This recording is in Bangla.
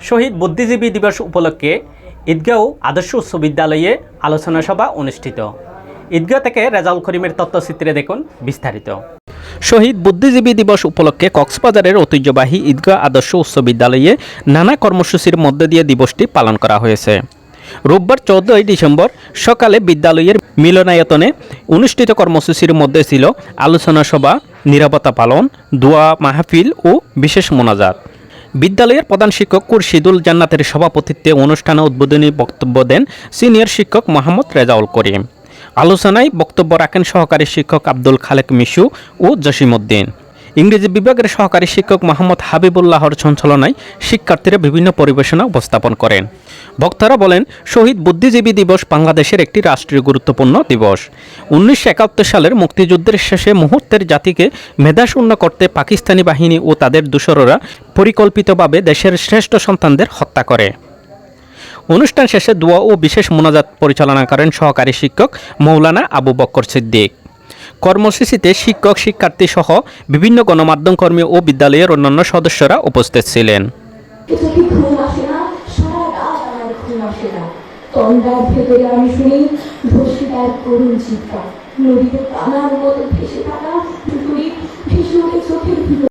শহীদ বুদ্ধিজীবী দিবস উপলক্ষে ঈদগাঁও আদর্শ উচ্চ বিদ্যালয়ে আলোচনা সভা অনুষ্ঠিত। ঈদগাঁও থেকে রেজাউল করিমের তথ্যচিত্রে দেখুন বিস্তারিত। শহীদ বুদ্ধিজীবী দিবস উপলক্ষে কক্সবাজারের ঐতিহ্যবাহী ঈদগাঁও আদর্শ উচ্চ বিদ্যালয়ে নানা কর্মসূচির মধ্য দিয়ে দিবসটি পালন করা হয়েছে। রোববার 14 ডিসেম্বর সকালে বিদ্যালয়ের মিলনায়তনে অনুষ্ঠিত কর্মসূচির মধ্যে ছিল আলোচনা সভা, নিরাপত্তা পালন, দোয়া মাহফিল ও বিশেষ মোনাজাত। বিদ্যালয়ের প্রধান শিক্ষক খুরশিদুল জান্নাতের সভাপতিত্বে অনুষ্ঠানে উদ্বোধনী বক্তব্য দেন সিনিয়র শিক্ষক মোহাম্মদ রেজাউল করিম। আলোচনায় বক্তব্য রাখেন সহকারী শিক্ষক আব্দুল খালেক মিশু ও জসিমউদ্দিন। ইংরেজি বিভাগের সহকারী শিক্ষক মোহাম্মদ হাবিবুল্লাহর সঞ্চালনায় শিক্ষার্থীরা বিভিন্ন পরিবেশনা উপস্থাপন করেন। বক্তারা বলেন, শহীদ বুদ্ধিজীবী দিবস বাংলাদেশের একটি রাষ্ট্রীয় গুরুত্বপূর্ণ দিবস। 1971 সালের মুক্তিযুদ্ধের শেষে মুহূর্তের জাতিকে মেধাশূন্য করতে পাকিস্তানি বাহিনী ও তাদের দূষররা পরিকল্পিতভাবে দেশের শ্রেষ্ঠ সন্তানদের হত্যা করে। অনুষ্ঠান শেষে দোয়া ও বিশেষ মোনাজাত পরিচালনা করেন সহকারী শিক্ষক মৌলানা আবু বকর সিদ্দিক। কর্মসূচিতে শিক্ষক, শিক্ষার্থী সহ বিভিন্ন গণমাধ্যম কর্মী ও বিদ্যালয়ের অন্যান্য সদস্যরা উপস্থিত ছিলেন। তন্দ্রার ভেতরে আমি শুনি ধর্ষিতার করুণ চিৎকার, নদীতে কানার মতো ভেসে থাকা